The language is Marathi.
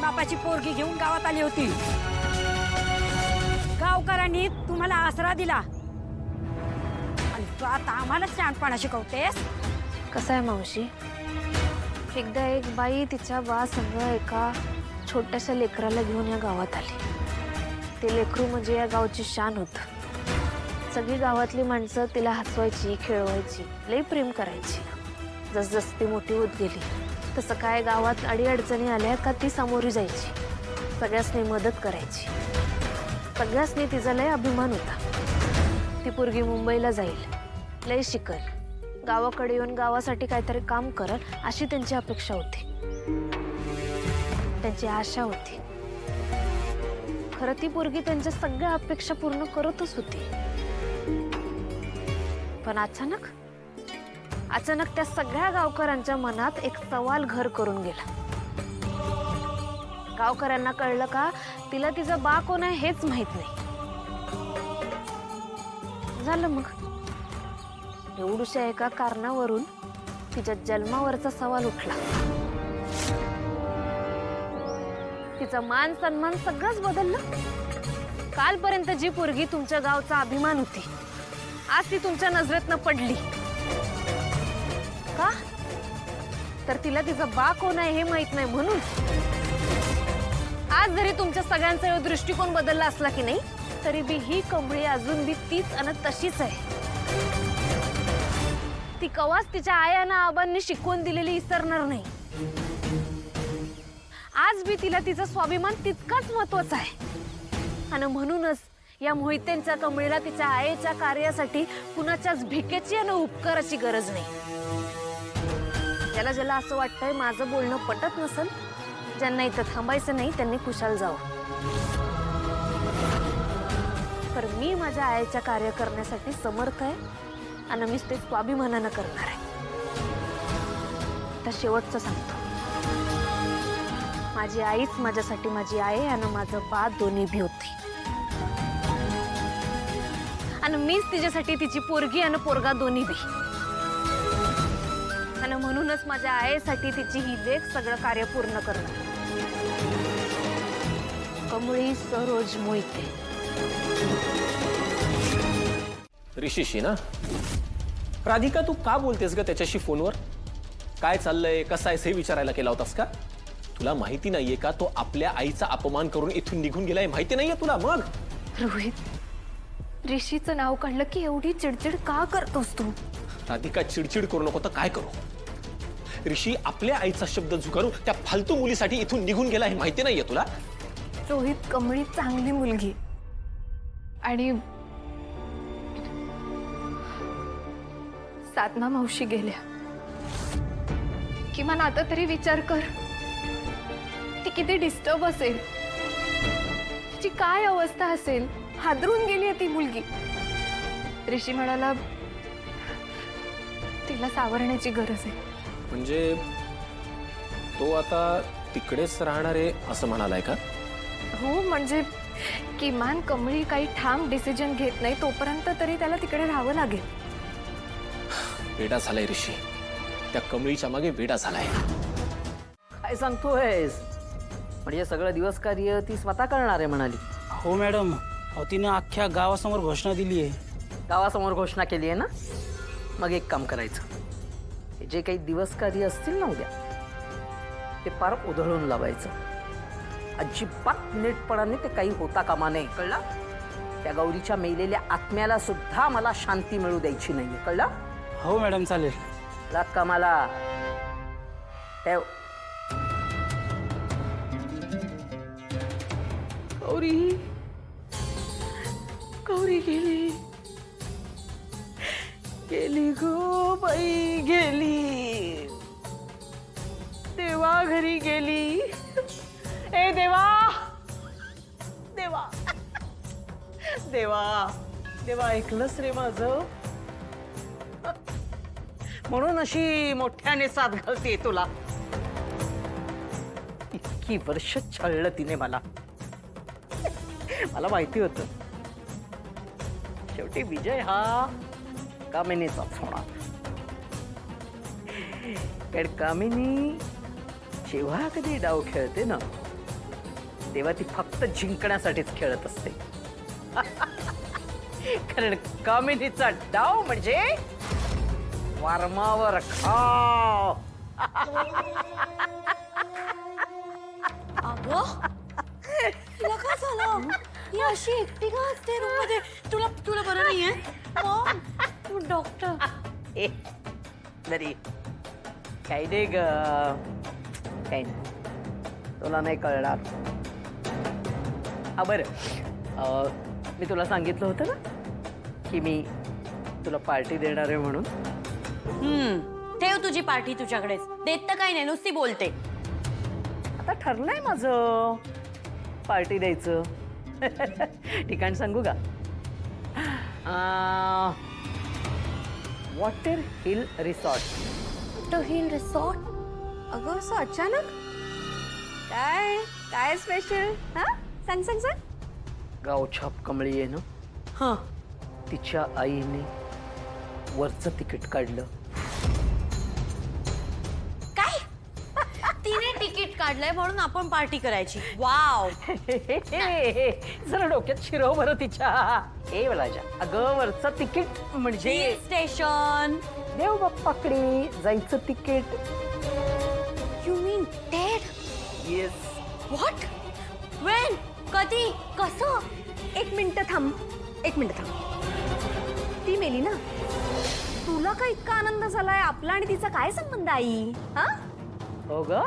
बापाची पोरगी घेऊन गावात आली होती। गावकऱ्यांनी तुम्हाला आसरा दिला आणि तू आता आम्हाला शहाणपणा शिकवतेस। कसं आहे मावशी, एकदा एक बाई तिच्या बा संग एका छोट्याशा लेकराला घेऊन या गावात आली। ते लेकरू म्हणजे या गावची शान होतं। सगळी गावातली माणसं तिला हसवायची, खेळवायची, लई प्रेम करायची। जसजस ती मोठी होत गेली तसं काय गावात अडीअडचणी आल्या का ती सामोरी जायची, सगळ्यांनी मदत करायची। सगळ्यांनी तिचा लय अभिमान होता। ती पोरगी मुंबईला जाईल, लय शिकल, गावाकडे येऊन गावासाठी काहीतरी काम करल अशी त्यांची अपेक्षा होती, त्यांची आशा होती। खरं ती पोरगी त्यांच्या सगळ्या अपेक्षा पूर्ण करतच होती। पण अचानक त्या सगळ्या गावकऱ्यांच्या मनात एक सवाल घर करून गेला। गावकऱ्यांना कळलं का तिला तिचा बा कोण आहे हेच माहित नाही। झालं मग एवढूशा एका कारणावरून तिच्या जन्मावरचा सवाल उठला। तिचा मान सन्मान सगळंच बदललं। कालपर्यंत जी पोरगी तुमच्या गावचा अभिमान होती, आज ती तुमच्या नजरेतनं पडली का? तर तिला तिचा बा कोण आहे हे माहित नाही म्हणून। आज जरी तुमच्या सगळ्यांचा दृष्टिकोन बदलला असला की नाही, तरी बी ही कमळी अजून बी तीच अन तशीच आहे। ती कवाच तिच्या आयाना आबांनी शिकवून दिलेली विसरणार नाही। आज बी तिला तिचा स्वाभिमान तितकाच महत्वाचा आहे। आणि म्हणूनच या मोहित्यांच्या कमळीला तिच्या आईच्या कार्यासाठी कुणाच्याच भिकेची आणि उपकाराची गरज नाही। ज्याला ज्याला असं वाटतंय माझं बोलणं पटत नसेल, ज्यांना इथं थांबायचं नाही त्यांनी कुशाल जावं। पर मी माझ्या आईच्या कार्य करण्यासाठी समर्थ आहे आणि मी ते स्वाभिमानानं करणार आहे। तर शेवटचं सांगतो, माझी आईच माझ्यासाठी माझी आई आणि माझं बा दोन्ही भी होती। आणि मीच तिच्यासाठी तिची पोरगी आणि पोरगा दोन्ही बी। आणि म्हणूनच माझ्या आईसाठी तिची ही लेक सगळं कार्य पूर्ण करणार। कमळी सरोज मोहिते। ऋषीशी ना? राधिका तू का बोलतेस ग त्याच्याशी फोनवर? काय चाललंय, कसं आहेस हे विचारायला केला होतास का? तुला माहिती नाहीये का तो आपल्या आईचा अपमान करून इथून निघून गेलाय? माहिती नाहीये तुला? मग रोहित, ऋषीचं नाव काढलं की एवढी चिडचिड का करतोस तू? राधिका चिडचिड करू नको तर काय करू? ऋषी आपल्या आईचा शब्द झुगारून त्या फालतू मुलीसाठी इथून निघून गेला हे माहिती नाहीये तुला? रोहित, कमळी चांगली मुलगी आणि साधना मावशी गेल्या, किमान आता तरी विचार कर ती किती डिस्टर्ब असेल, तिची काय अवस्था असेल। हादरून गेली ती मुलगी। ऋषी म्हणाला तिला सावरण्याची गरज आहे। म्हणजे तो आता तिकडेच राहणार आहे असं म्हणालाय का? हो, म्हणजे किमान कमळी काही ठाम डिसिजन घेत नाही तोपर्यंत तरी त्याला तिकडे राहावं लागेल। वेडा झालाय ऋषी, त्या कमळीच्या मागे वेडा झालाय। काय सांगतोयस? म्हणजे सगळं दिवस कार्य ती स्वतः करणार आहे म्हणाली? हो मॅडम, तिनं अख्ख्या गावासमोर घोषणा दिली आहे। गावासमोर घोषणा केली आहे ना? मग एक काम करायचं, हे जे काही दिवस कार्य असतील ना उद्या, ते पार उधळून लावायचं। अजिबात नीटपणाने ते काही होता कामा नये, कळलं? त्या गौरीच्या मेलेल्या आत्म्याला सुद्धा मला शांती मिळू द्यायची नाहीये, कळलं? हो मॅडम, चालेल। लाग कामाला ठेव। गौरी, गौरी गेली, गेली गो बाई गेली, देवा घरी गेली। ए देवा, देवा, देवा, देवा ऐकलंस रे माझं? म्हणून अशी मोठ्याने साथ घालते तुला। इतकी वर्ष छळलं तिने मला, मला माहिती होतं शेवटी विजय हा कामिनीचाच होणार। कारण कामिनी जेव्हा कधी डाव खेळते ना, तेव्हा ती फक्त जिंकण्यासाठीच खेळत असते. कारण कामिनीचा डाव म्हणजे वर्मावर खाव. अगं तिला काय झालं? ही अशी एकटी का असते रूम मध्ये? तुला तुला बरं नाहीये? मॉम, तू डॉक्टर. ए बरी काही नाही ग, काही नाही, तुला नाही कळणार. हा बरं, मी तुला सांगितलं होतं ना की मी तुला पार्टी देणार आहे म्हणून. ठेव तुझी पार्टी तुझ्याकडेच. देत तर काही नाही, नुसती बोलते. आता ठरलंय माझं पार्टी द्यायचं. ठिकाण सांगू का? Water hill resort. तो हिल रिसॉर्ट. अगं असं अचानक काय काय स्पेशल? हा सांग सांग सांग. गावछाप कमळी आहे ना, हा, तिच्या आईने वरचं तिकीट काढलं. काय? तिने तिकीट काढलंय म्हणून आपण पार्टी करायची? वाव. जरा डोक्यात शिरव बरं तिच्या. ए वलाजा, अगं वरचं तिकीट म्हणजे हिल स्टेशन. देव बाप्पाकडे जायचं ticket. You mean dead? Yes. What? Wien? कधी? कसं? एक मिनिट थांब, एक मिनिट थांब. ती मेली ना, तुला का इतका आनंद झालाय? आपला आणि तिचा काय संबंध आई? हा हो ग.